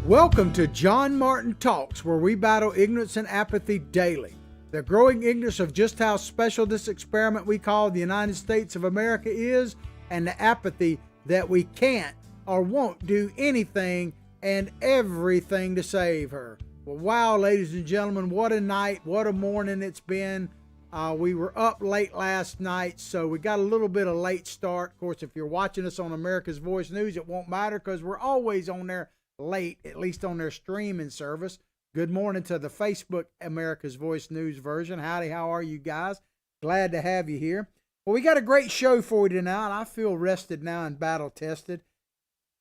Welcome to John Martin Talks, where we battle ignorance and apathy daily. The growing ignorance of just how special this experiment we call the United States of America is, and the apathy that we can't or won't do anything and everything to save her. Well, wow, ladies and gentlemen, what a night, what a morning it's been. We were up late last night, so we got a little bit of late start. Of course, if you're watching us on America's Voice News, it won't matter because we're always on there late, at least on their streaming service. Good morning to the Facebook America's Voice News version. Howdy, how are you guys? Glad to have you here. Well, we got a great show for you tonight. I feel rested now and battle tested.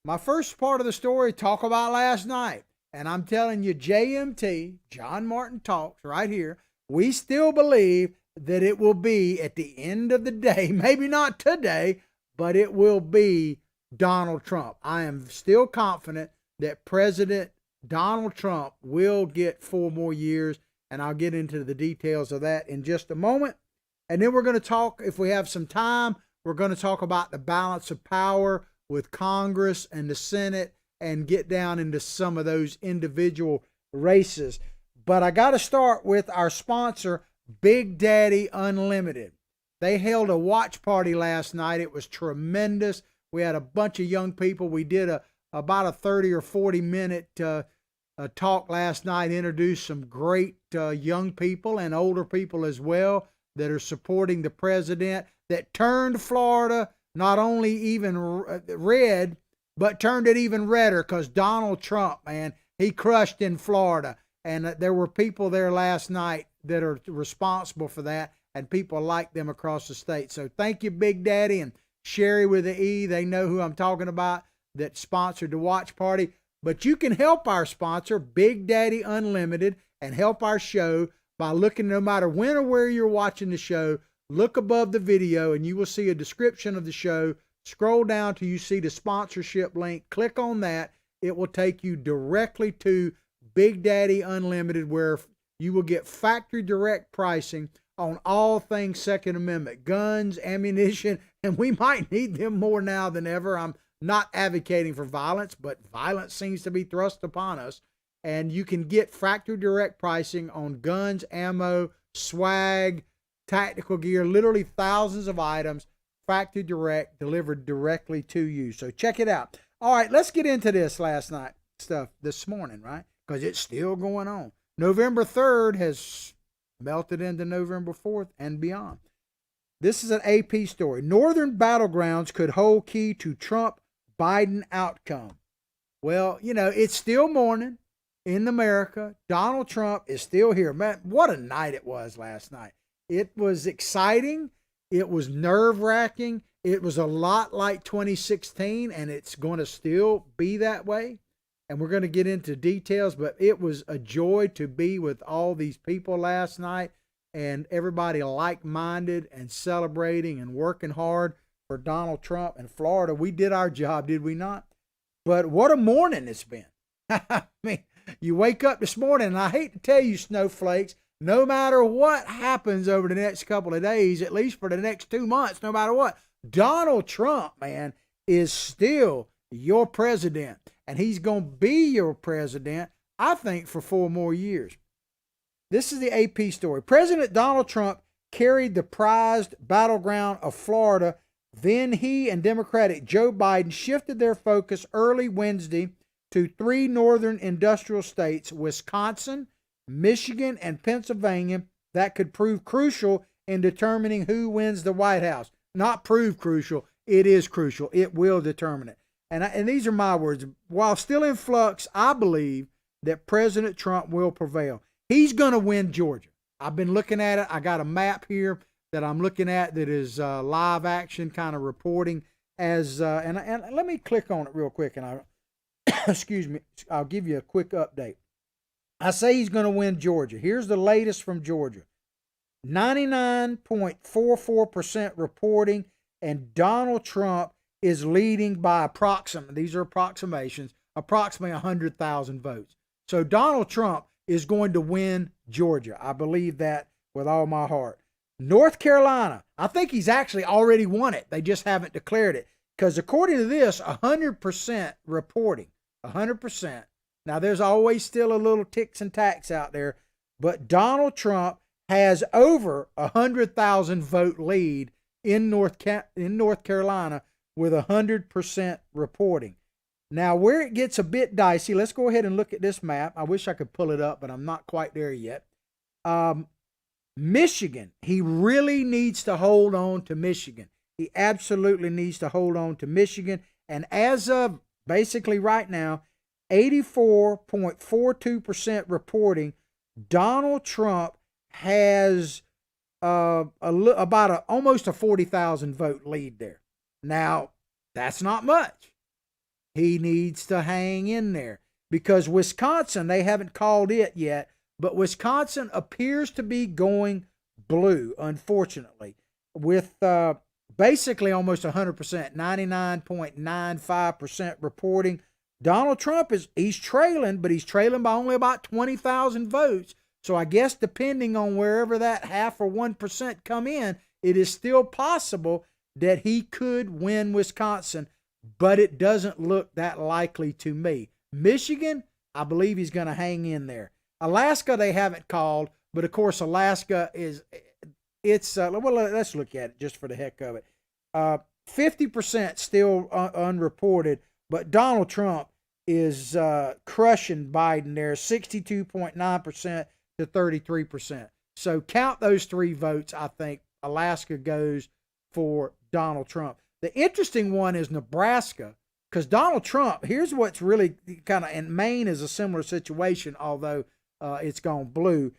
My first part of the story, talk about last night. And I'm telling you, JMT, John Martin Talks, right here, we still believe that it will be at the end of the day, maybe not today, but it will be Donald Trump. I am still confident that President Donald Trump will get 4 more years, and I'll get into the details of that in just a moment. And then we're going to talk, if we have some time, we're going to talk about the balance of power with Congress and the Senate and get down into some of those individual races. But I got to start with our sponsor, Big Daddy Unlimited. They held a watch party last night. It was tremendous. We had a bunch of young people. We did about a 30 or 40 minute talk last night, introduced some great young people and older people as well that are supporting the president that turned Florida not only even red, but turned it even redder because Donald Trump, man, he crushed in Florida. And there were people there last night that are responsible for that, and people like them across the state. So thank you, Big Daddy and Sherry with the E. They know who I'm talking about, that sponsored the watch party. But you can help our sponsor, Big Daddy Unlimited, and help our show by looking, no matter when or where you're watching the show, look above the video and you will see a description of the show. Scroll down till you see the sponsorship link. Click on that. It will take you directly to Big Daddy Unlimited, where you will get factory direct pricing on all things Second Amendment, guns, ammunition, and we might need them more now than ever. I'm not advocating for violence, but violence seems to be thrust upon us. And you can get factory direct pricing on guns, ammo, swag, tactical gear, literally thousands of items, factory direct, delivered directly to you. So check it out. All right, let's get into this last night stuff this morning, right? Because it's still going on. November 3rd has melted into November 4th and beyond. This is an AP story. Northern battlegrounds could hold key to Trump-Biden outcome. Well, you know, it's still morning in America. Donald Trump is still here. Man, what a night it was last night. It was exciting. It was nerve-wracking. It was a lot like 2016, and it's going to still be that way. And we're going to get into details, but it was a joy to be with all these people last night, and everybody like-minded and celebrating and working hard for Donald Trump and Florida. We did our job, did we not? But what a morning it's been. I mean, you wake up this morning, and I hate to tell you, snowflakes, no matter what happens over the next couple of days, at least for the next 2 months, no matter what, Donald Trump, man, is still your president. And he's going to be your president, I think, for 4 more years. This is the AP story. President Donald Trump carried the prized battleground of Florida. Then he and Democratic Joe Biden shifted their focus early Wednesday to 3 northern industrial states, Wisconsin, Michigan, and Pennsylvania, that could prove crucial in determining who wins the White House. Not prove crucial, it is crucial. It will determine it. And these are my words. While still in flux, I believe that President Trump will prevail. He's going to win Georgia. I've been looking at it. I got a map here that I'm looking at that is live action kind of reporting as, and let me click on it real quick and excuse me, I'll give you a quick update. I say he's going to win Georgia. Here's the latest from Georgia. 99.44% reporting, and Donald Trump is leading by these are approximations, approximately 100,000 votes. So Donald Trump is going to win Georgia. I believe that with all my heart. North Carolina, I think he's actually already won it. They just haven't declared it. Because according to this, 100% reporting, 100%. Now, there's always still a little ticks and tacks out there, but Donald Trump has over 100,000 vote lead in North Carolina with 100% reporting. Now, where it gets a bit dicey, let's go ahead and look at this map. I wish I could pull it up, but I'm not quite there yet. Michigan, he really needs to hold on to Michigan. He absolutely needs to hold on to Michigan. And as of basically right now, 84.42% reporting, Donald Trump has almost a 40,000 vote lead there. Now, that's not much. He needs to hang in there because Wisconsin, they haven't called it yet, but Wisconsin appears to be going blue, unfortunately, with basically almost 100%, 99.95% reporting. Donald Trump he's trailing, but he's trailing by only about 20,000 votes. So I guess depending on wherever that 0.5 or 1% come in, it is still possible that he could win Wisconsin, but it doesn't look that likely to me. Michigan, I believe he's going to hang in there. Alaska, they haven't called, but of course Alaska well, let's look at it just for the heck of it. 50% still unreported, but Donald Trump is crushing Biden there, 62.9% to 33%. So count those 3 votes. I think Alaska goes for Donald Trump. The interesting one is Nebraska, because Donald Trump, here's what's really kind of, and Maine is a similar situation, although it's gone blue.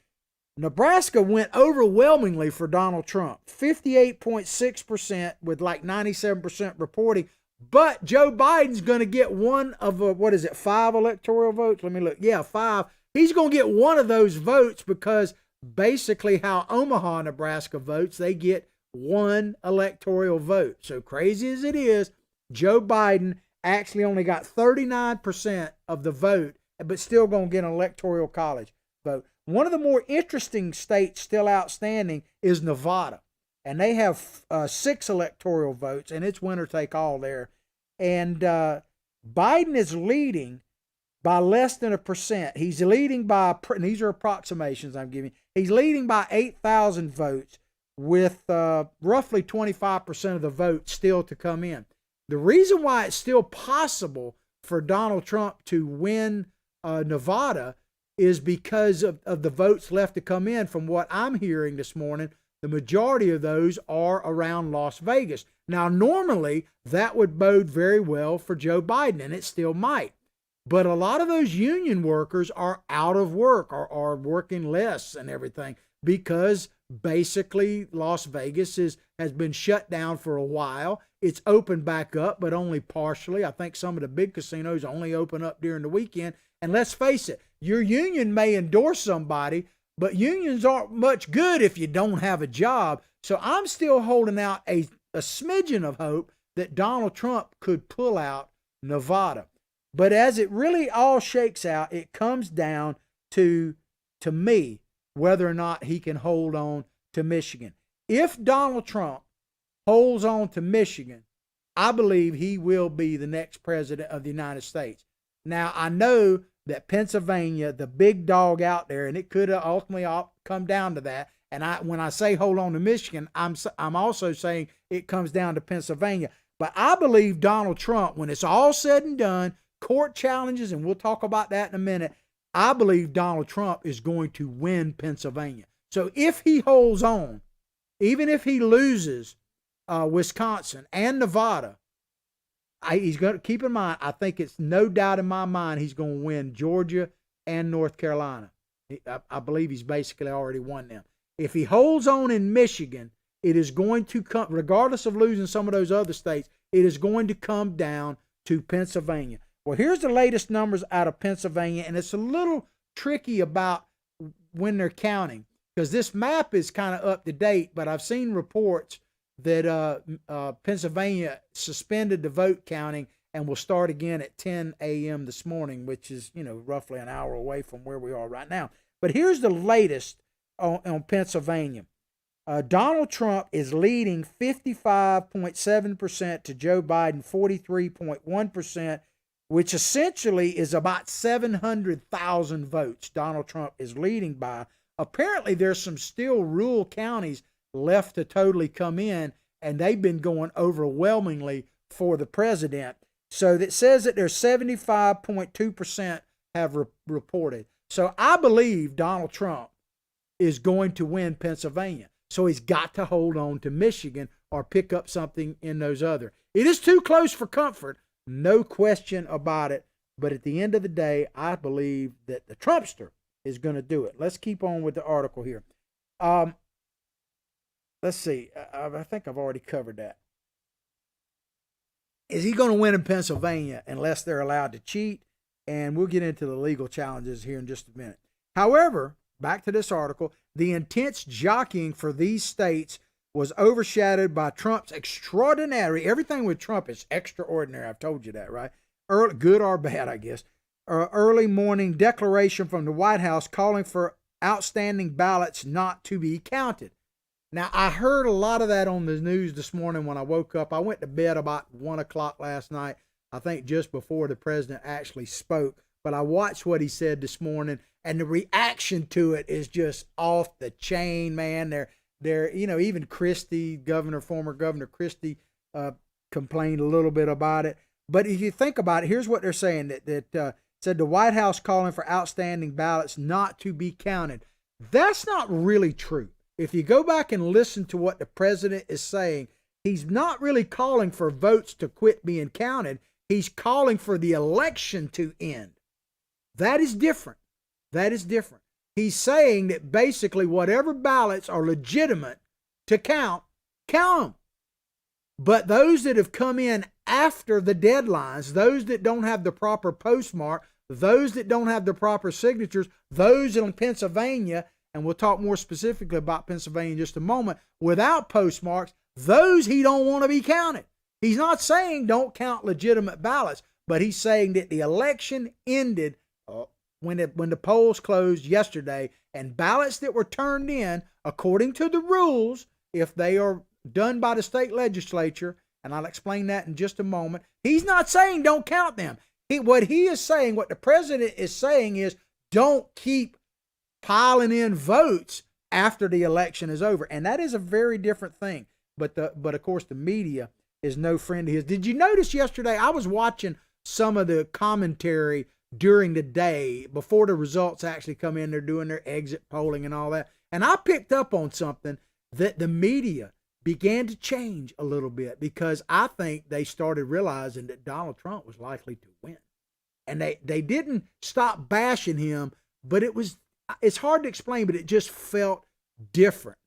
Nebraska went overwhelmingly for Donald Trump, 58.6% with like 97% reporting. But Joe Biden's going to get one of 5 electoral votes? Let me look. Yeah, 5. He's going to get one of those votes because basically how Omaha, Nebraska votes, they get 1 electoral vote. So crazy as it is, Joe Biden actually only got 39% of the vote, but still going to get an electoral college vote. One of the more interesting states still outstanding is Nevada. And they have 6 electoral votes, and it's winner take all there. And Biden is leading by less than 1%. He's leading by, and these are approximations I'm giving, he's leading by 8,000 votes with roughly 25% of the votes still to come in. The reason why it's still possible for Donald Trump to win Nevada is because of the votes left to come in. From what I'm hearing this morning, the majority of those are around Las Vegas. Now, normally, that would bode very well for Joe Biden, and it still might. But a lot of those union workers are out of work or are working less and everything because basically Las Vegas has been shut down for a while. It's opened back up, but only partially. I think some of the big casinos only open up during the weekend. And let's face it, your union may endorse somebody, but unions aren't much good if you don't have a job. So I'm still holding out a smidgen of hope that Donald Trump could pull out Nevada. But as it really all shakes out, it comes down to me, whether or not he can hold on to Michigan. If Donald Trump holds on to Michigan, I believe he will be the next president of the United States. Now, I know that Pennsylvania, the big dog out there, and it could ultimately come down to that. And when I say hold on to Michigan, I'm also saying it comes down to Pennsylvania. But I believe Donald Trump, when it's all said and done, court challenges, and we'll talk about that in a minute, I believe Donald Trump is going to win Pennsylvania. So if he holds on, even if he loses Wisconsin and Nevada, he's going to keep in mind, I think it's no doubt in my mind he's going to win Georgia and North Carolina. I believe he's basically already won them. If he holds on in Michigan, it is going to come, regardless of losing some of those other states, it is going to come down to Pennsylvania. Well, here's the latest numbers out of Pennsylvania, and it's a little tricky about when they're counting because this map is kind of up to date, but I've seen reports that Pennsylvania suspended the vote counting and will start again at 10 a.m. this morning, which is, roughly an hour away from where we are right now. But here's the latest on Pennsylvania. Donald Trump is leading 55.7% to Joe Biden 43.1%, which essentially is about 700,000 votes Donald Trump is leading by. Apparently, there's some still rural counties left to totally come in, and they've been going overwhelmingly for the president. So that says that there's 75.2% have reported. So I believe Donald Trump is going to win Pennsylvania. So he's got to hold on to Michigan or pick up something in those other. It is too close for comfort, no question about it. But at the end of the day, I believe that the Trumpster is going to do it. Let's keep on with the article here. Let's see. I think I've already covered that. Is he going to win in Pennsylvania unless they're allowed to cheat? And we'll get into the legal challenges here in just a minute. However, back to this article, the intense jockeying for these states was overshadowed by Trump's extraordinary, everything with Trump is extraordinary. I've told you that, right? Good or bad, I guess. Early morning declaration from the White House calling for outstanding ballots not to be counted. Now, I heard a lot of that on the news this morning when I woke up. I went to bed about 1 o'clock last night, I think just before the president actually spoke. But I watched what he said this morning, and the reaction to it is just off the chain, man. They're even Christie, former Governor Christie, complained a little bit about it. But if you think about it, here's what they're saying, that said the White House calling for outstanding ballots not to be counted. That's not really true. If you go back and listen to what the president is saying, he's not really calling for votes to quit being counted. He's calling for the election to end. That is different. That is different. He's saying that basically whatever ballots are legitimate to count, count them. But those that have come in after the deadlines, those that don't have the proper postmark, those that don't have the proper signatures, those in Pennsylvania, and we'll talk more specifically about Pennsylvania in just a moment, without postmarks, those he don't want to be counted. He's not saying don't count legitimate ballots, but he's saying that the election ended when the polls closed yesterday, and ballots that were turned in, according to the rules, if they are done by the state legislature, and I'll explain that in just a moment, he's not saying don't count them. What he is saying, what the president is saying is don't keep piling in votes after the election is over. And that is a very different thing. But of course, the media is no friend of his. Did you notice yesterday, I was watching some of the commentary during the day before the results actually come in. They're doing their exit polling and all that. And I picked up on something that the media began to change a little bit, because I think they started realizing that Donald Trump was likely to win. And they didn't stop bashing him, but it's hard to explain, but it just felt different.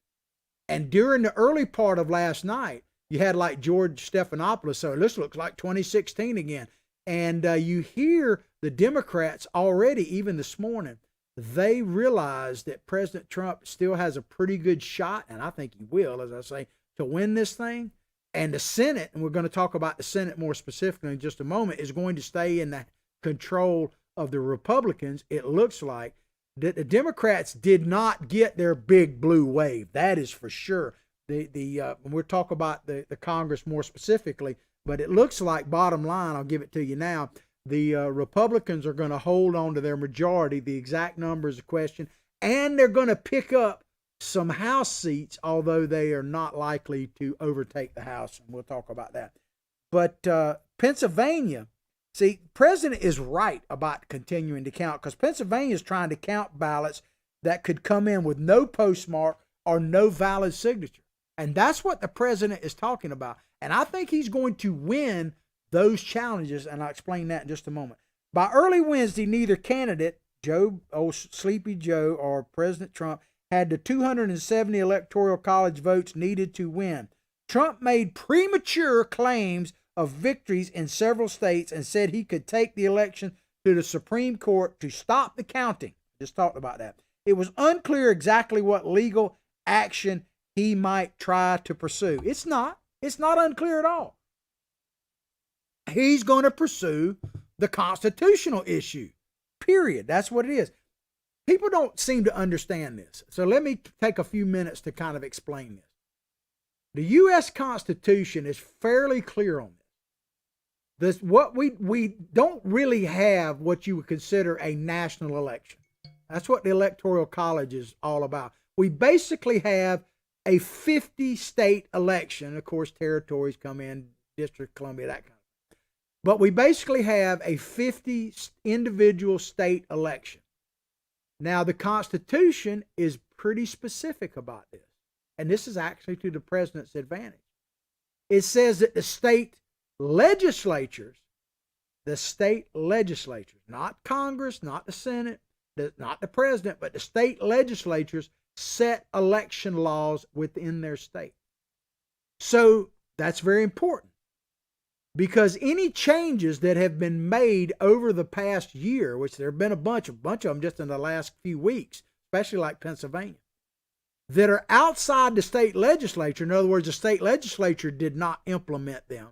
And during the early part of last night, you had like George Stephanopoulos, so this looks like 2016 again. And you hear the Democrats already, even this morning, they realize that President Trump still has a pretty good shot, and I think he will, as I say, to win this thing. And the Senate, and we're going to talk about the Senate more specifically in just a moment, is going to stay in the control of the Republicans. It looks like that the Democrats did not get their big blue wave. That is for sure. We'll talk about the Congress more specifically, but it looks like, bottom line, I'll give it to you now, the Republicans are going to hold on to their majority. The exact number is a question, and they're going to pick up some House seats, although they are not likely to overtake the House, and we'll talk about that. But Pennsylvania, see, President is right about continuing to count, because Pennsylvania is trying to count ballots that could come in with no postmark or no valid signature. And that's what the president is talking about. And I think he's going to win those challenges, and I'll explain that in just a moment. By early Wednesday, neither candidate, Sleepy Joe, or President Trump, had the 270 Electoral College votes needed to win. Trump made premature claims of victories in several states and said he could take the election to the Supreme Court to stop the counting. Just talked about that. It was unclear exactly what legal action he might try to pursue. It's not unclear at all. He's going to pursue the constitutional issue, period. That's what it is. people don't seem to understand this. So let me take a few minutes to kind of explain this. The U.S. Constitution is fairly clear on this. What we don't really have what you would consider a national election. That's what the Electoral College is all about. We basically have a 50-state election. Of course, territories come in, District of Columbia, that kind of thing. But we basically have a 50 individual state election. Now, the Constitution is pretty specific about this. And this is actually to the president's advantage. It says that the state legislatures, not Congress, not the Senate, not the president, but the state legislatures set election laws within their state. So that's very important, because any changes that have been made over the past year, which there have been a bunch of them just in the last few weeks, especially like Pennsylvania, that are outside the state legislature, in other words, the state legislature did not implement them,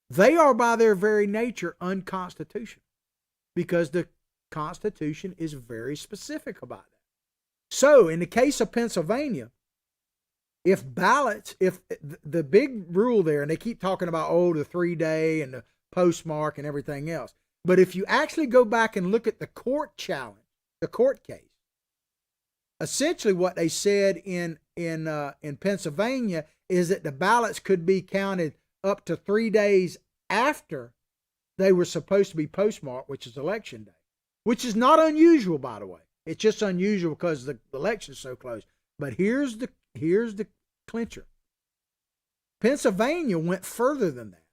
they are by their very nature unconstitutional, because the Constitution is very specific about that. So in the case of Pennsylvania, if the big rule there, and they keep talking about, the 3-day and the postmark and everything else, but if you actually go back and look at the court case, essentially what they said in Pennsylvania is that the ballots could be counted up to 3 days after they were supposed to be postmarked, which is election day, which is not unusual, by the way. It's just unusual because the election's so close. But here's the clincher. Pennsylvania went further than that.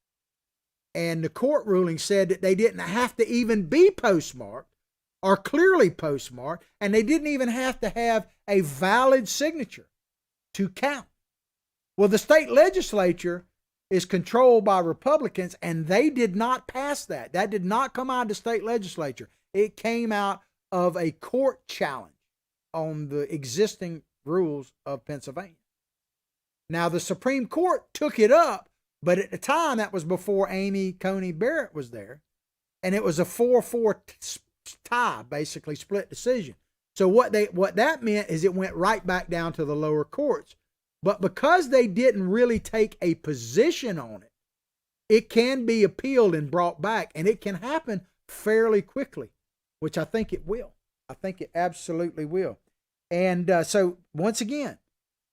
And the court ruling said that they didn't have to even be postmarked or clearly postmarked, and they didn't even have to have a valid signature to count. Well, the state legislature is controlled by Republicans, and they did not pass that. That did not come out of the state legislature. It came out of a court challenge on the existing rules of Pennsylvania. Now, the Supreme Court took it up, but at the time, that was before Amy Coney Barrett was there, and it was a 4-4 tie, basically split decision. So what that meant is it went right back down to the lower courts. But because they didn't really take a position on it, it can be appealed and brought back, and it can happen fairly quickly, which I think it will. I think it absolutely will. And so once again,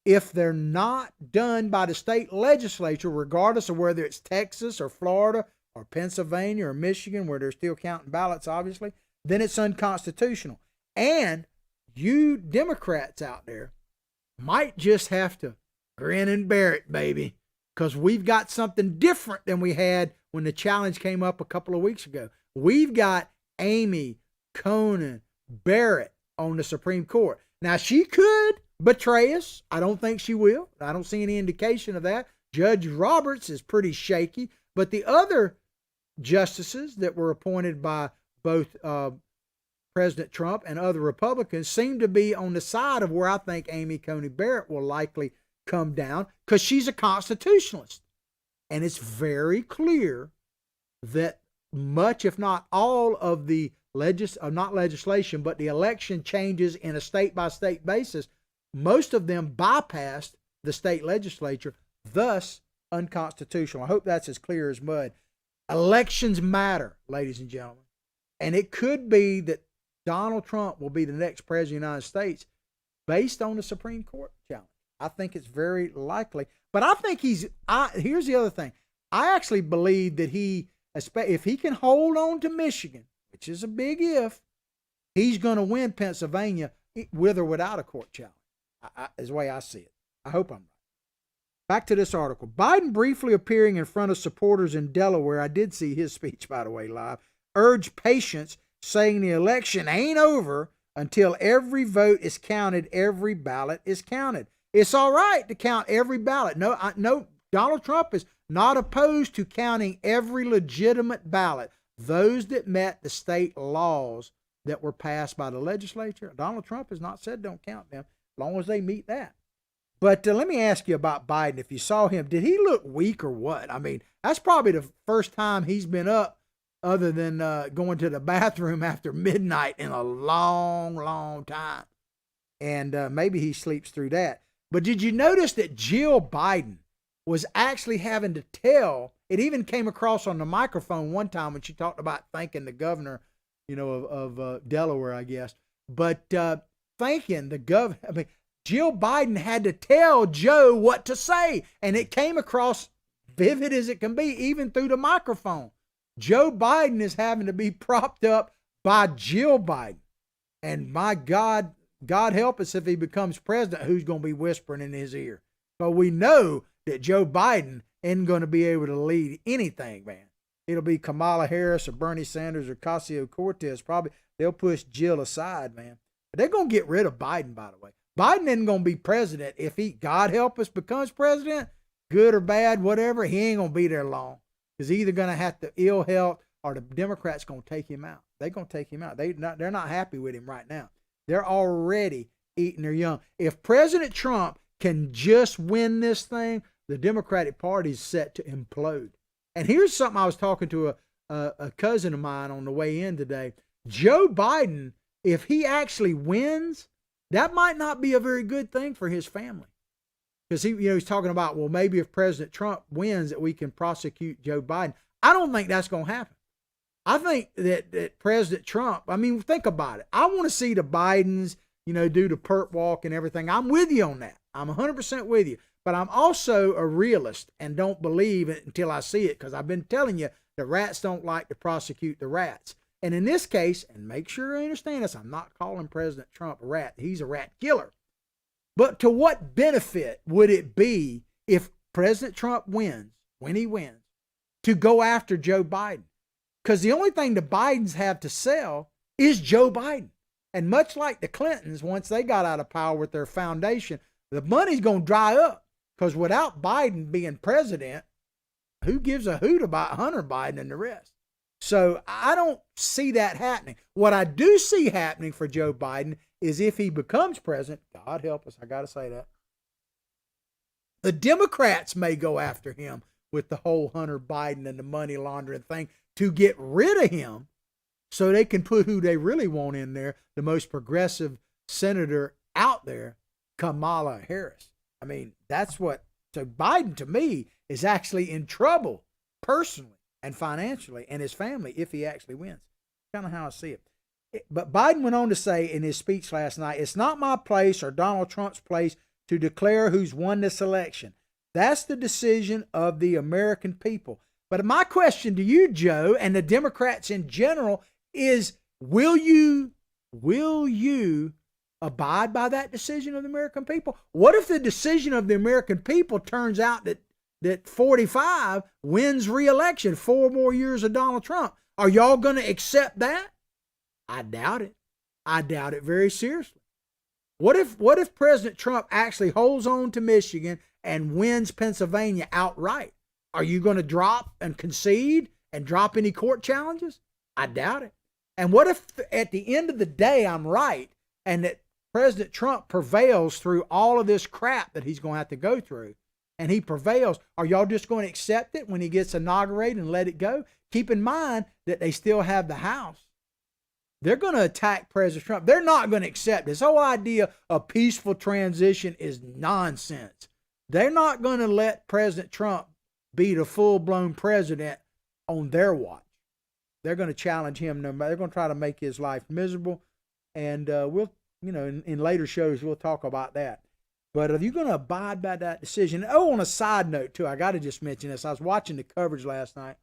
if they're not done by the state legislature, regardless of whether it's Texas or Florida or Pennsylvania or Michigan, where they're still counting ballots, obviously, then it's unconstitutional. And you Democrats out there might just have to grin and bear it, baby, because we've got something different than we had when the challenge came up a couple of weeks ago. We've got Amy Conan Barrett on the Supreme Court. Now, she could betray us. I don't think she will. I don't see any indication of that. Judge Roberts is pretty shaky, but the other justices that were appointed by both President Trump and other Republicans seem to be on the side of where I think Amy Coney Barrett will likely come down, because she's a constitutionalist. And it's very clear that much, if not all, of the not legislation, but the election changes in a state-by-state basis, most of them bypassed the state legislature, thus unconstitutional. I hope that's as clear as mud. Elections matter, ladies and gentlemen. And it could be that Donald Trump will be the next president of the United States based on the Supreme Court challenge. I think it's very likely. But I think here's the other thing. I actually believe that if he can hold on to Michigan, which is a big if, he's going to win Pennsylvania with or without a court challenge, is the way I see it. I hope I'm right. Back to this article. Biden briefly appearing in front of supporters in Delaware, I did see his speech, by the way, live, urged patience, saying the election ain't over until every vote is counted, every ballot is counted. It's all right to count every ballot. No, Donald Trump is not opposed to counting every legitimate ballot, those that met the state laws that were passed by the legislature. Donald Trump has not said don't count them, as long as they meet that. But let me ask you about Biden. If you saw him, did he look weak or what? I mean, that's probably the first time he's been up other than going to the bathroom after midnight in a long, long time. And maybe he sleeps through that. But did you notice that Jill Biden was actually having to tell, it even came across on the microphone one time when she talked about thanking the governor, of Delaware, I guess. But thanking the governor, Jill Biden had to tell Joe what to say. And it came across vivid as it can be, even through the microphone. Joe Biden is having to be propped up by Jill Biden. And my God, God help us if he becomes president, who's going to be whispering in his ear. But we know that Joe Biden isn't going to be able to lead anything, man. It'll be Kamala Harris or Bernie Sanders or Ocasio-Cortez. Probably they'll push Jill aside, man. But they're going to get rid of Biden, by the way. Biden isn't going to be president if he, God help us, becomes president, good or bad, whatever. He ain't going to be there long because he's either going to have to ill health or the Democrats going to take him out. They're going to take him out. They're not happy with him right now. They're already eating their young. If President Trump can just win this thing, the Democratic Party is set to implode. And here's something I was talking to a cousin of mine on the way in today. Joe Biden, if he actually wins, that might not be a very good thing for his family. Because he's talking about, well, maybe if President Trump wins that we can prosecute Joe Biden. I don't think that's going to happen. I think that President Trump, think about it. I want to see the Bidens, do the perp walk and everything. I'm with you on that. I'm 100% with you. But I'm also a realist and don't believe it until I see it, because I've been telling you the rats don't like to prosecute the rats. And in this case, and make sure you understand this, I'm not calling President Trump a rat. He's a rat killer. But to what benefit would it be if President Trump wins, when he wins, to go after Joe Biden? Because the only thing the Bidens have to sell is Joe Biden. And much like the Clintons, once they got out of power with their foundation, the money's going to dry up. Because without Biden being president, who gives a hoot about Hunter Biden and the rest? So I don't see that happening. What I do see happening for Joe Biden is if he becomes president, God help us, I got to say that, the Democrats may go after him with the whole Hunter Biden and the money laundering thing to get rid of him so they can put who they really want in there, the most progressive senator out there, Kamala Harris. So Biden, to me, is actually in trouble personally and financially and his family if he actually wins. Kind of how I see it. But Biden went on to say in his speech last night, it's not my place or Donald Trump's place to declare who's won this election. That's the decision of the American people. But my question to you, Joe, and the Democrats in general is, will you abide by that decision of the American people? What if the decision of the American people turns out that 45 wins re-election, 4 more years of Donald Trump? Are y'all going to accept that? I doubt it. I doubt it very seriously. What if President Trump actually holds on to Michigan and wins Pennsylvania outright? Are you going to drop and concede and drop any court challenges? I doubt it. And what if at the end of the day I'm right and that President Trump prevails through all of this crap that he's going to have to go through, and he prevails? Are y'all just going to accept it when he gets inaugurated and let it go? Keep in mind that they still have the House. They're going to attack President Trump. They're not going to accept this whole idea of peaceful transition is nonsense. They're not going to let President Trump be the full-blown president on their watch. They're going to challenge him. They're going to try to make his life miserable. And we'll, in later shows, we'll talk about that. But are you going to abide by that decision? Oh, on a side note, too, I got to just mention this. I was watching the coverage last night.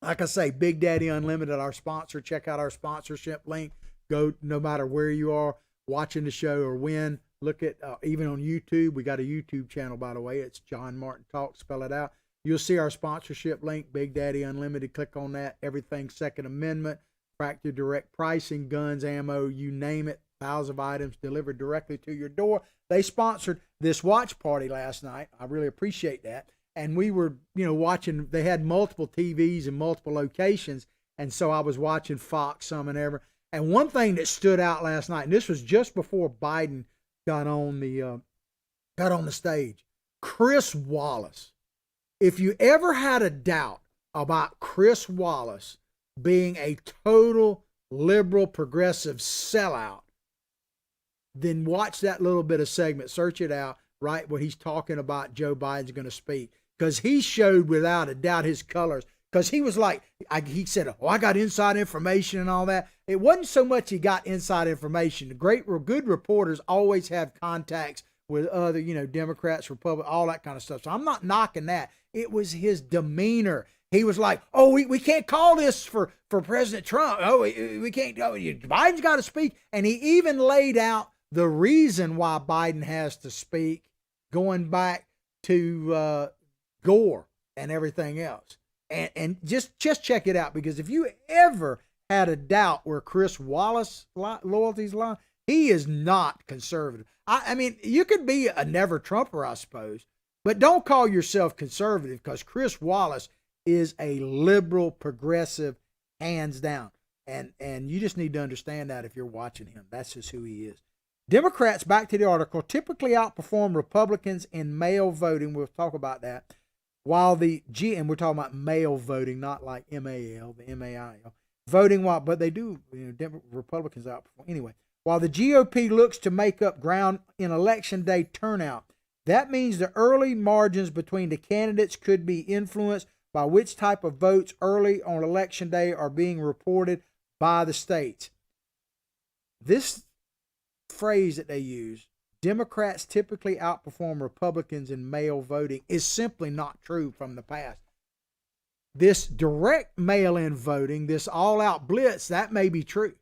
Like I say, Big Daddy Unlimited, our sponsor. Check out our sponsorship link. Go no matter where you are watching the show or when. Look at, even on YouTube. We got a YouTube channel, by the way. It's John Martin Talk. Spell it out. You'll see our sponsorship link, Big Daddy Unlimited. Click on that. Everything Second Amendment, factory direct pricing, guns, ammo, you name it. Thousands of items delivered directly to your door. They sponsored this watch party last night. I really appreciate that. And we were, watching. They had multiple TVs in multiple locations. And so I was watching Fox, some and ever. And one thing that stood out last night, and this was just before Biden got on the stage, Chris Wallace. If you ever had a doubt about Chris Wallace being a total liberal progressive sellout, then watch that little bit of segment, search it out, right, where he's talking about Joe Biden's going to speak. Because he showed without a doubt his colors. Because he was like, he said, oh, I got inside information and all that. It wasn't so much he got inside information. Good reporters always have contacts with other, Democrats, Republicans, all that kind of stuff. So I'm not knocking that. It was his demeanor. He was like, oh, we can't call this for President Trump. Oh, we can't. Oh, Biden's got to speak. And he even laid out the reason why Biden has to speak, going back to Gore and everything else. And just check it out, because if you ever had a doubt where Chris Wallace loyalties lie, he is not conservative. I mean, you could be a never Trumper, I suppose, but don't call yourself conservative, because Chris Wallace is a liberal progressive, hands down. And you just need to understand that if you're watching him. That's just who he is. Democrats, back to the article, typically outperform Republicans in mail voting. We'll talk about that. While and we're talking about mail voting, not like MAL, the MAIL, voting, but they do, Republicans outperform. Anyway, while the GOP looks to make up ground in election day turnout, that means the early margins between the candidates could be influenced by which type of votes early on election day are being reported by the states. This phrase that they use, Democrats typically outperform Republicans in mail voting, is simply not true from the past. This direct mail-in voting, this all-out blitz, that may be true.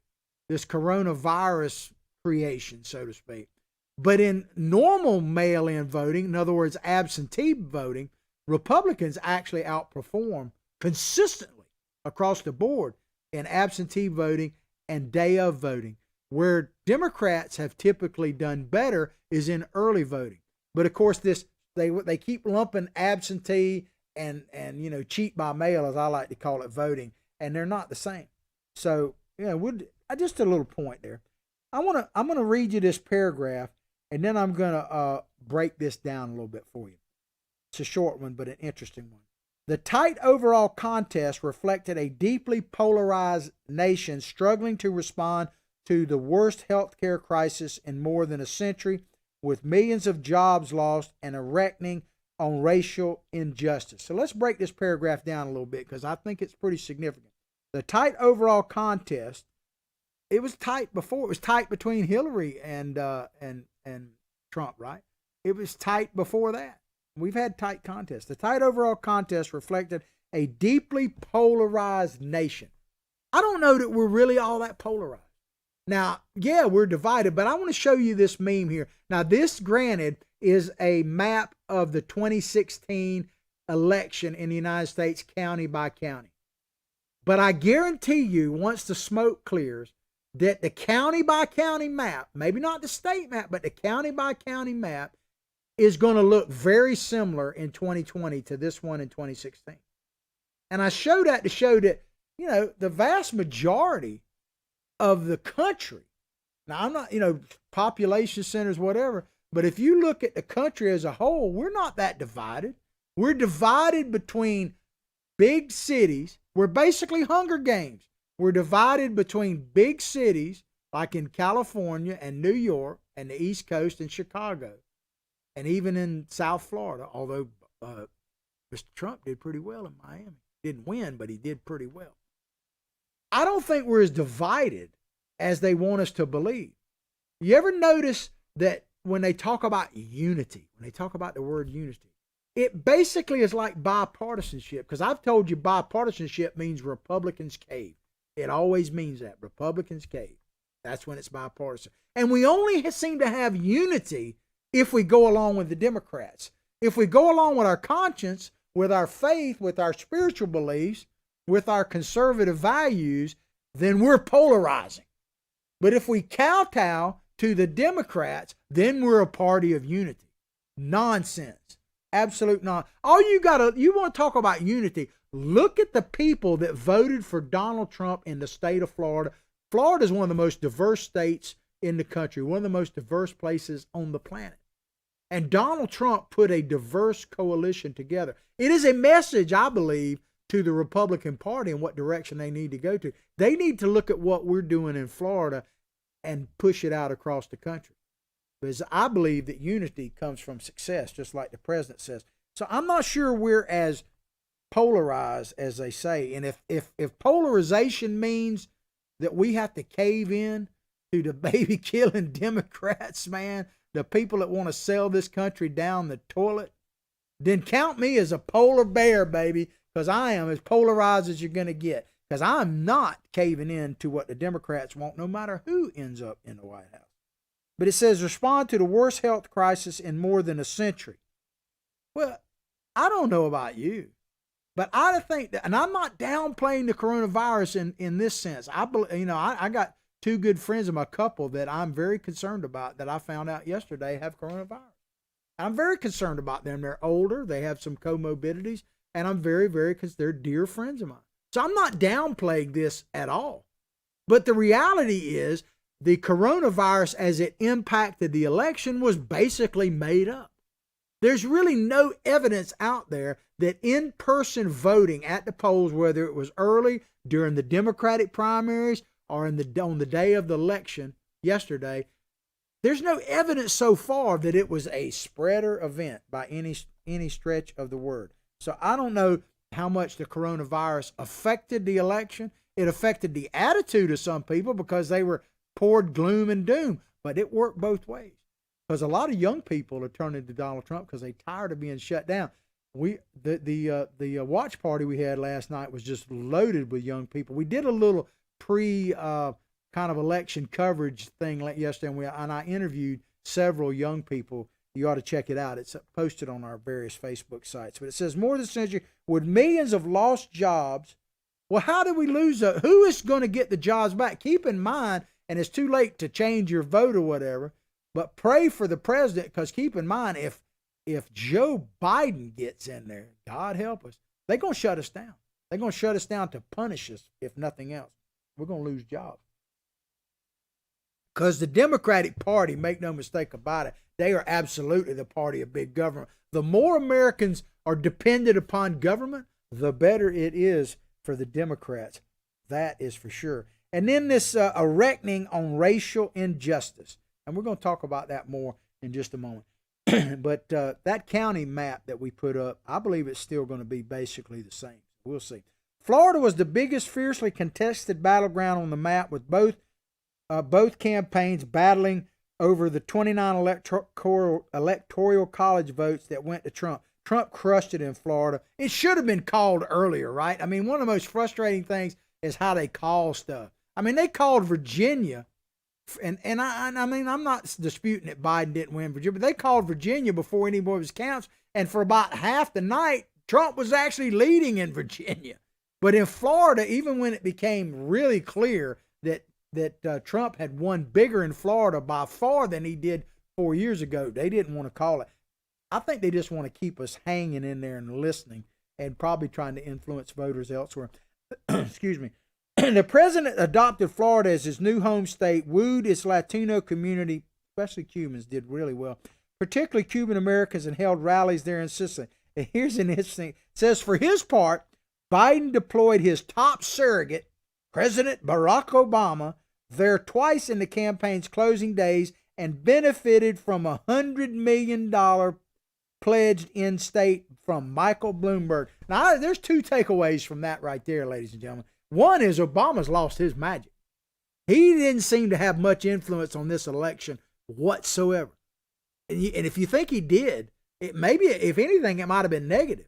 This coronavirus creation, so to speak. But in normal mail-in voting, in other words, absentee voting, Republicans actually outperform consistently across the board in absentee voting and day of voting. Where Democrats have typically done better is in early voting. But of course, they keep lumping absentee and cheat by mail, as I like to call it, voting, and they're not the same. So just a little point there. I'm gonna read you this paragraph, and then I'm gonna break this down a little bit for you. It's a short one, but an interesting one. The tight overall contest reflected a deeply polarized nation struggling to respond to the worst healthcare crisis in more than a century, with millions of jobs lost and a reckoning on racial injustice. So let's break this paragraph down a little bit, because I think it's pretty significant. The tight overall contest, it was tight before. It was tight between Hillary and Trump, right? It was tight before that. We've had tight contests. The tight overall contest reflected a deeply polarized nation. I don't know that we're really all that polarized. Now, yeah, we're divided, but I want to show you this meme here. Now, this, granted, is a map of the 2016 election in the United States, county by county. But I guarantee you, once the smoke clears, that the county by county map, maybe not the state map, but the county by county map, is going to look very similar in 2020 to this one in 2016. And I show that to show that, the vast majority of the country, now I'm not, population centers, whatever, but if you look at the country as a whole, we're not that divided. We're divided between big cities. We're basically Hunger Games. We're divided between big cities like in California and New York and the East Coast and Chicago, and even in South Florida, although Mr. Trump did pretty well in Miami. Didn't win, but he did pretty well. I don't think we're as divided as they want us to believe. You ever notice that when they talk about unity, when they talk about the word unity, it basically is like bipartisanship, because I've told you bipartisanship means Republicans cave. It always means that. Republicans cave. That's when it's bipartisan. And we only seem to have unity if we go along with the Democrats. If we go along with our conscience, with our faith, with our spiritual beliefs, with our conservative values, then we're polarizing. But if we kowtow to the Democrats, then we're a party of unity. Nonsense. Absolute nonsense. You want to talk about unity, look at the people that voted for Donald Trump in the state of Florida. Florida is one of the most diverse states in the country, one of the most diverse places on the planet. And Donald Trump put a diverse coalition together. It is a message, I believe, to the Republican Party and what direction they need to go to. They need to look at what we're doing in Florida and push it out across the country. Because I believe that unity comes from success, just like the president says. So I'm not sure we're as polarized as they say. And if polarization means that we have to cave in to the baby killing Democrats, man, the people that want to sell this country down the toilet, then count me as a polar bear, baby, because I am as polarized as you're going to get. Because I'm not caving in to what the Democrats want, no matter who ends up in the White House. But it says, respond to the worst health crisis in more than a century. Well, I don't know about you, but I think that, and I'm not downplaying the coronavirus in this sense. I got two good friends of my couple that I'm very concerned about that I found out yesterday have coronavirus. I'm very concerned about them. They're older. They have some comorbidities, and I'm very, because they're dear friends of mine. So I'm not downplaying this at all. But the reality is the coronavirus, as it impacted the election, was basically made up. There's really no evidence out there that in-person voting at the polls, whether it was early during the Democratic primaries or on the day of the election yesterday, there's no evidence so far that it was a spreader event by any stretch of the word. So I don't know how much the coronavirus affected the election. It affected the attitude of some people because they were poured gloom and doom, but it worked both ways. Because a lot of young people are turning to Donald Trump because they're tired of being shut down. The watch party we had last night was just loaded with young people. We did a little kind of election coverage thing yesterday, and I interviewed several young people. You ought to check it out. It's posted on our various Facebook sites. But it says, more than a century, with millions of lost jobs. Well, how do we lose who is going to get the jobs back? Keep in mind, and it's too late to change your vote or whatever, but pray for the president, because keep in mind, if Joe Biden gets in there, God help us, they're going to shut us down. They're going to shut us down to punish us, if nothing else. We're going to lose jobs. Because the Democratic Party, make no mistake about it, they are absolutely the party of big government. The more Americans are dependent upon government, the better it is for the Democrats. That is for sure. And then this a reckoning on racial injustice. And we're going to talk about that more in just a moment. But that county map that we put up, I believe it's still going to be basically the same. We'll see. Florida was the biggest fiercely contested battleground on the map, with both campaigns battling over the 29 electoral college votes that went to Trump. Trump crushed it in Florida. It should have been called earlier, right? I mean, one of the most frustrating things is how they call stuff. I mean, they called Virginia, and I mean, I'm not disputing that Biden didn't win Virginia, but they called Virginia before anybody was counts, and for about half the night, Trump was actually leading in Virginia. But in Florida, even when it became really clear that Trump had won bigger in Florida by far than he did 4 years ago, they didn't want to call it. I think they just want to keep us hanging in there and listening, and probably trying to influence voters elsewhere. Excuse me. The president adopted Florida as his new home state, wooed its Latino community, especially Cubans did really well, particularly Cuban Americans, and held rallies there insistently. And here's an interesting, it says, for his part, Biden deployed his top surrogate, President Barack Obama, there twice in the campaign's closing days, and benefited from $100 million pledged in state from Michael Bloomberg. Now, there's two takeaways from that right there, ladies and gentlemen. One is Obama's lost his magic. He didn't seem to have much influence on this election whatsoever. And if you think he did, maybe, if anything, it might have been negative.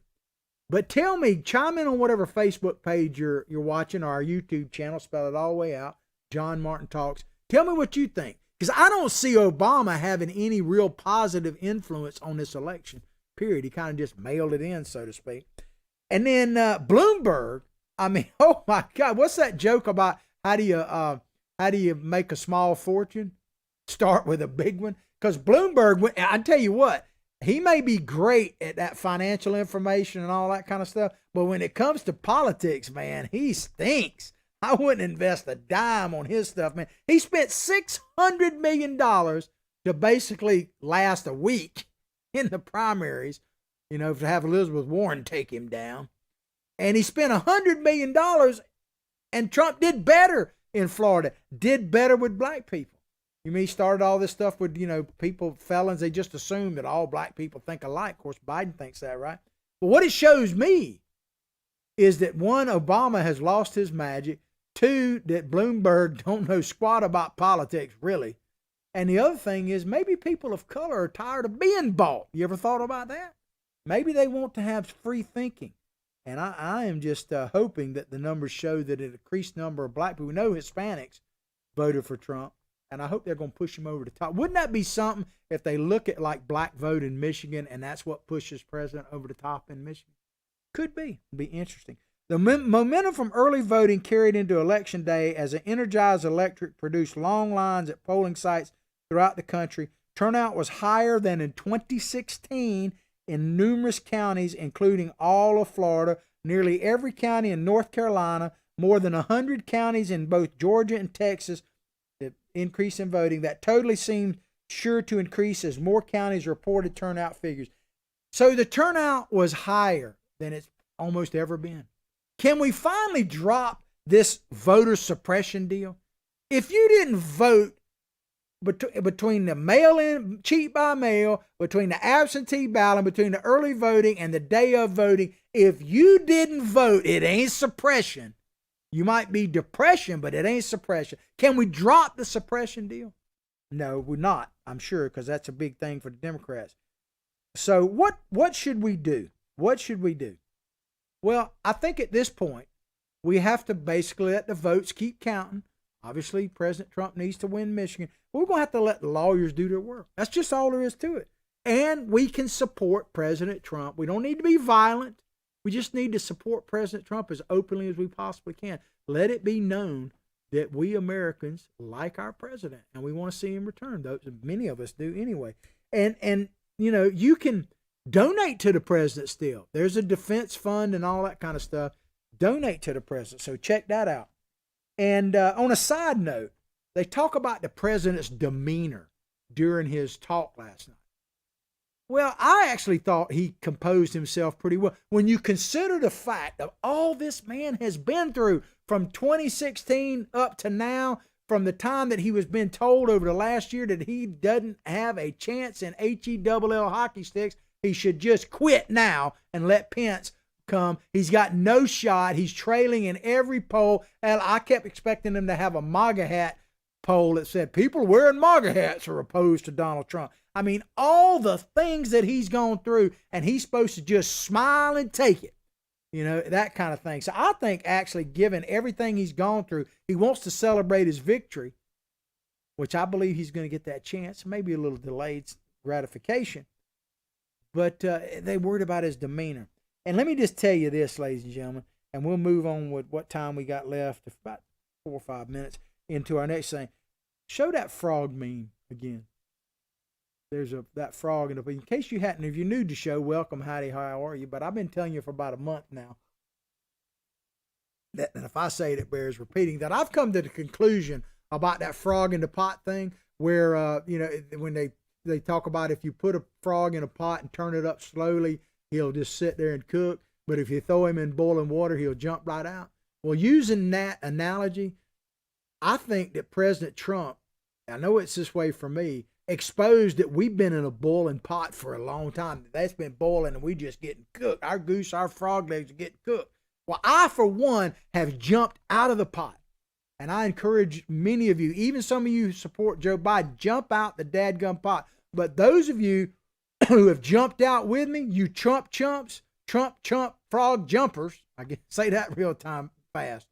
But tell me, chime in on whatever Facebook page you're watching, or our YouTube channel, spell it all the way out, John Martin Talks. Tell me what you think, because I don't see Obama having any real positive influence on this election, period. He kind of just mailed it in, so to speak. And then Bloomberg, I mean, oh my God, what's that joke about how do you make a small fortune? Start with a big one. Because Bloomberg, I tell you what, he may be great at that financial information and all that kind of stuff, but when it comes to politics, man, he stinks. I wouldn't invest a dime on his stuff, man. He spent $600 million to basically last a week in the primaries, to have Elizabeth Warren take him down. And he spent $100 million, and Trump did better in Florida, did better with black people. You mean he started all this stuff with, people, felons, they just assume that all black people think alike. Of course, Biden thinks that, right? But what it shows me is that, one, Obama has lost his magic. Two, that Bloomberg don't know squat about politics, really. And the other thing is, maybe people of color are tired of being bought. You ever thought about that? Maybe they want to have free thinking. And I am just hoping that the numbers show that an increased number of black people, we know Hispanics voted for Trump, and I hope they're going to push him over the top. Wouldn't that be something if they look at like black vote in Michigan and that's what pushes president over the top in Michigan? Could be. It'd be interesting. The momentum from early voting carried into Election Day as an energized electorate produced long lines at polling sites throughout the country. Turnout was higher than in 2016 in numerous counties, including all of Florida, nearly every county in North Carolina, more than 100 counties in both Georgia and Texas. The increase in voting, that totally seemed sure to increase as more counties reported turnout figures. So the turnout was higher than it's almost ever been. Can we finally drop this voter suppression deal? If you didn't vote between the mail-in, cheat by mail, between the absentee ballot, between the early voting and the day of voting, if you didn't vote, it ain't suppression. You might be depression, but it ain't suppression. Can we drop the suppression deal? No, we're not, I'm sure, because that's a big thing for the Democrats. So what should we do? What should we do? Well, I think at this point, we have to basically let the votes keep counting. Obviously, President Trump needs to win Michigan. We're going to have to let the lawyers do their work. That's just all there is to it. And we can support President Trump. We don't need to be violent. We just need to support President Trump as openly as we possibly can. Let it be known that we Americans like our president and we want to see him return. Those, many of us do anyway. And you can donate to the president still. There's a defense fund and all that kind of stuff. Donate to the president. So check that out. And on a side note, they talk about the president's demeanor during his talk last night. Well, I actually thought he composed himself pretty well. When you consider the fact of all this man has been through from 2016 up to now, from the time that he was being told over the last year that he doesn't have a chance in HELL hockey sticks, he should just quit now and let Pence come. He's got no shot. He's trailing in every poll. And I kept expecting him to have a MAGA hat poll that said people wearing MAGA hats are opposed to Donald Trump. I mean, all the things that he's gone through, and he's supposed to just smile and take it. That kind of thing. So I think actually, given everything he's gone through, he wants to celebrate his victory, which I believe he's going to get that chance, maybe a little delayed gratification. But they worried about his demeanor. And let me just tell you this, ladies and gentlemen, and we'll move on with what time we got left, about 4 or 5 minutes into our next thing. Show that frog meme again. There's that frog in case you hadn't, if you're new to the show, welcome, howdy, how are you? But I've been telling you for about a month now that, and if I say it, it bears repeating, that I've come to the conclusion about that frog in the pot thing, where when they talk about if you put a frog in a pot and turn it up slowly, he'll just sit there and cook. But if you throw him in boiling water, he'll jump right out. Well, using that analogy, I think that President Trump, I know it's this way for me, exposed that we've been in a boiling pot for a long time. That's been boiling and we just getting cooked. Our goose, our frog legs are getting cooked. Well, I, for one, have jumped out of the pot. And I encourage many of you, even some of you who support Joe Biden, jump out the dadgum pot. But those of you who have jumped out with me, you Trump chumps, Trump chump frog jumpers, I can say that real time fast,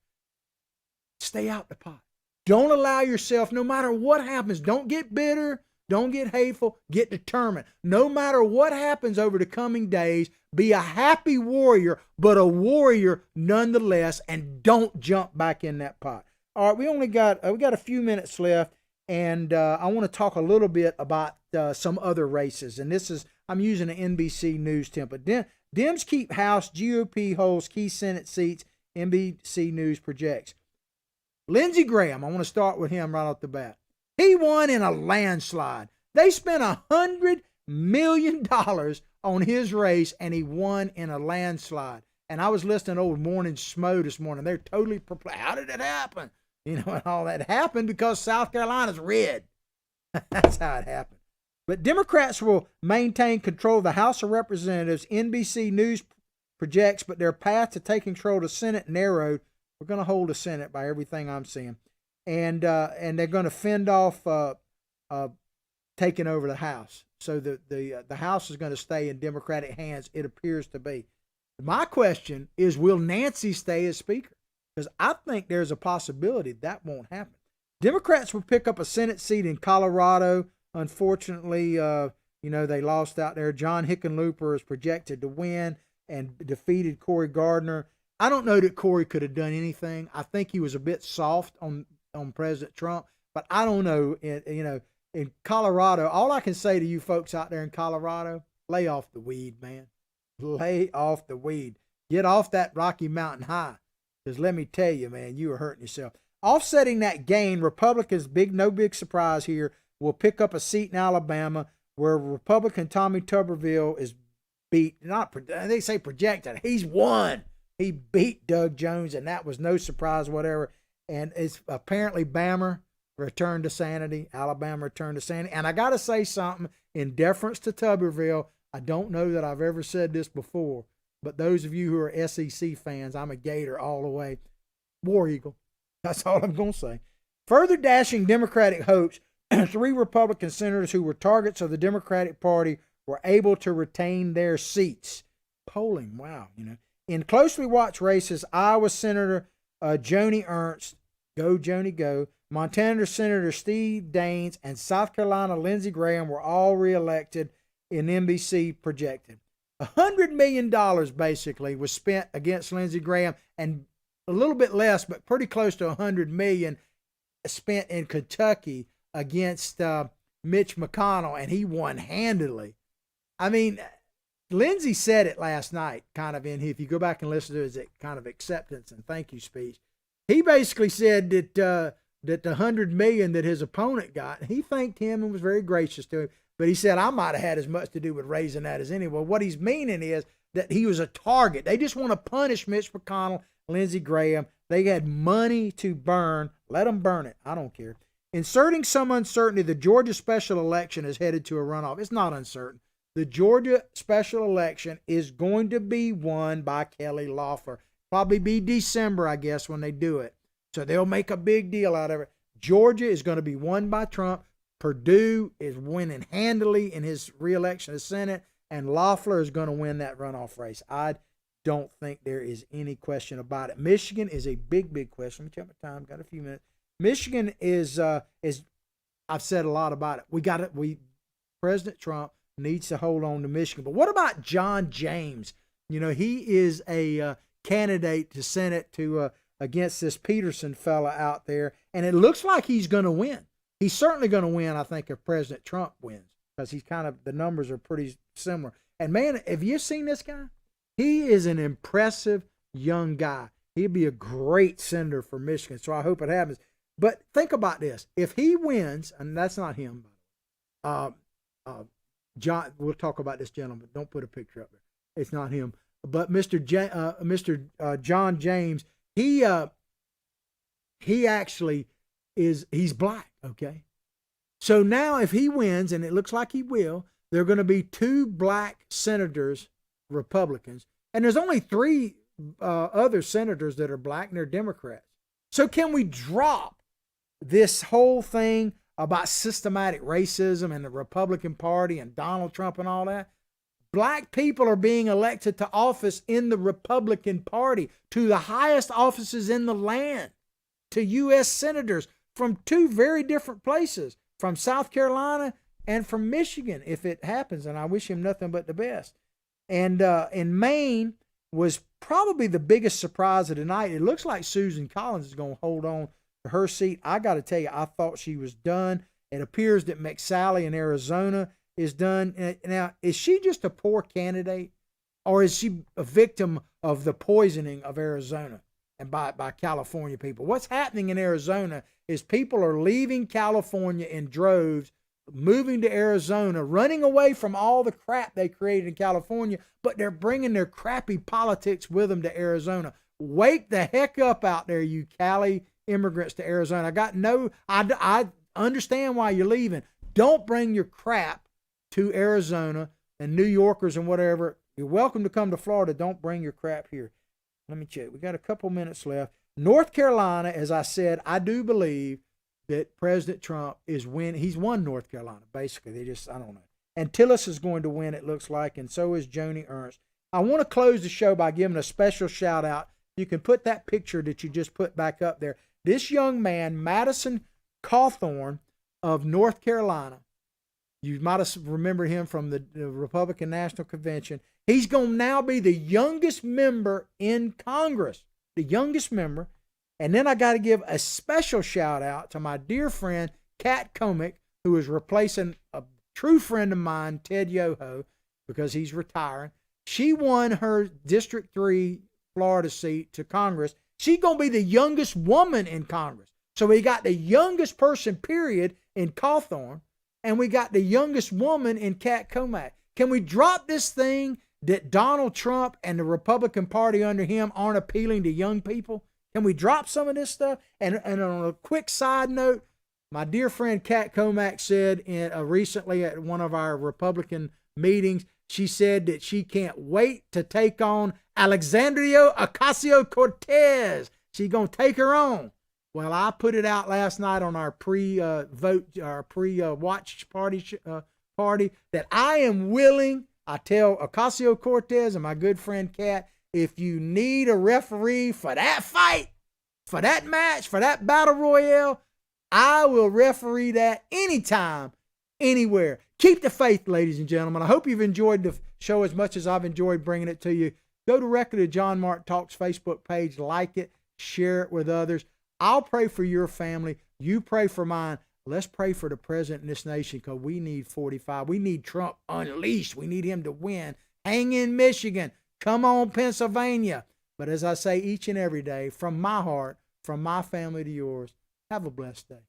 stay out the pot. Don't allow yourself, no matter what happens, don't get bitter, don't get hateful, get determined. No matter what happens over the coming days, be a happy warrior, but a warrior nonetheless, and don't jump back in that pot. All right, we got a few minutes left, and I want to talk a little bit about some other races. And I'm using an NBC News template. Dems keep House, GOP holds key Senate seats, NBC News projects. Lindsey Graham, I want to start with him right off the bat. He won in a landslide. They spent $100 million on his race, and he won in a landslide. And I was listening to old Morning Smo this morning. They're totally perplexed. How did it happen? You know, and all that happened because South Carolina's red. That's how it happened. But Democrats will maintain control of the House of Representatives. NBC News projects, but their path to taking control of the Senate narrowed. We're going to hold the Senate by everything I'm seeing. And they're going to fend off taking over the House. So the House is going to stay in Democratic hands, it appears to be. My question is, will Nancy stay as Speaker? Because I think there's a possibility that won't happen. Democrats will pick up a Senate seat in Colorado. Unfortunately, they lost out there. John Hickenlooper is projected to win and defeated Cory Gardner. I don't know that Cory could have done anything. I think he was a bit soft on President Trump, but I don't know. In Colorado, all I can say to you folks out there in Colorado, lay off the weed, man. Lay off the weed. Get off that Rocky Mountain high. Because let me tell you, man, you are hurting yourself. Offsetting that gain, Republicans, no big surprise here, will pick up a seat in Alabama where Republican Tommy Tuberville is beat. They say projected. He's won. He beat Doug Jones, and that was no surprise whatever. And it's apparently Bama returned to sanity. Alabama returned to sanity. And I got to say something in deference to Tuberville. I don't know that I've ever said this before, but those of you who are SEC fans, I'm a Gator all the way. War Eagle. That's all I'm going to say. Further dashing Democratic hopes, 3 Republican senators who were targets of the Democratic Party were able to retain their seats. Polling, wow. In closely watched races, Iowa Senator Joni Ernst, go Joni go, Montana Senator Steve Daines, and South Carolina Lindsey Graham were all reelected in NBC projected. $100 million basically was spent against Lindsey Graham, and a little bit less, but pretty close to $100 million spent in Kentucky against Mitch McConnell, and he won handily. I mean, Lindsey said it last night, kind of if you go back and listen to his kind of acceptance and thank you speech, he basically said that the $100 million that his opponent got, he thanked him and was very gracious to him. But he said, I might have had as much to do with raising that as anyone. What he's meaning is that he was a target. They just want to punish Mitch McConnell, Lindsey Graham. They had money to burn. Let them burn it. I don't care. Inserting some uncertainty, the Georgia special election is headed to a runoff. It's not uncertain. The Georgia special election is going to be won by Kelly Loeffler. Probably be December, I guess, when they do it. So they'll make a big deal out of it. Georgia is going to be won by Trump. Perdue is winning handily in his reelection to the Senate, and Loeffler is going to win that runoff race. I don't think there is any question about it. Michigan is a big, big question. Let me check my time. Got a few minutes. Michigan is I've said a lot about it. President Trump needs to hold on to Michigan. But what about John James? He is a candidate to Senate against this Peterson fella out there, and it looks like he's going to win. He's certainly going to win, I think, if President Trump wins, because the numbers are pretty similar. And man, have you seen this guy? He is an impressive young guy. He'd be a great senator for Michigan, so I hope it happens. But think about this. If he wins, and that's not him, John, we'll talk about this gentleman. Don't put a picture up there. It's not him. But Mr. John James, he actually he's black, okay? So now if he wins, and it looks like he will, there are going to be 2 black senators, Republicans, and there's only 3 other senators that are black, and they're Democrats. So can we drop this whole thing about systematic racism and the Republican Party and Donald Trump and all that? Black people are being elected to office in the Republican Party, to the highest offices in the land, to U.S. senators from 2 very different places, from South Carolina and from Michigan, if it happens. And I wish him nothing but the best. And in Maine was probably the biggest surprise of the night. It looks like Susan Collins is going to hold on to her seat. I got to tell you, I thought she was done. It appears that McSally in Arizona is done. Now, is she just a poor candidate, or is she a victim of the poisoning of Arizona and by California people? What's happening in Arizona is people are leaving California in droves moving to Arizona, running away from all the crap they created in California, but they're bringing their crappy politics with them to Arizona. Wake the heck up out there, you Cali immigrants to Arizona. I understand why you're leaving. Don't bring your crap to Arizona, and New Yorkers and whatever. You're welcome to come to Florida. Don't bring your crap here. Let me check. We got a couple minutes left. North Carolina, as I said, I do believe that President Trump is he's won North Carolina, basically. I don't know. And Tillis is going to win, it looks like, and so is Joni Ernst. I want to close the show by giving a special shout out. You can put that picture that you just put back up there. This young man, Madison Cawthorn of North Carolina, you might have remembered him from the Republican National Convention. He's going to now be the youngest member in Congress, the youngest member. And then I got to give a special shout out to my dear friend, Kat Comic, who is replacing a true friend of mine, Ted Yoho, because he's retiring. She won her District 3 Florida seat to Congress. She's going to be the youngest woman in Congress. So we got the youngest person, period, in Cawthorn, and we got the youngest woman in Kat Comack. Can we drop this thing that Donald Trump and the Republican Party under him aren't appealing to young people? Can we drop some of this stuff? And on a quick side note, my dear friend Kat Comack said recently at one of our Republican meetings, she said that she can't wait to take on Alexandria Ocasio-Cortez. She's going to take her on. Well, I put it out last night on our pre-watch party that I am willing. I tell Ocasio-Cortez and my good friend Kat, if you need a referee for that fight, for that match, for that battle royale, I will referee that anytime, anywhere. Keep the faith, ladies and gentlemen. I hope you've enjoyed the show as much as I've enjoyed bringing it to you. Go directly to John Martin Talks Facebook page, like it, share it with others. I'll pray for your family. You pray for mine. Let's pray for the president in this nation, because we need 45. We need Trump unleashed. We need him to win. Hang in Michigan. Come on, Pennsylvania. But as I say each and every day, from my heart, from my family to yours, have a blessed day.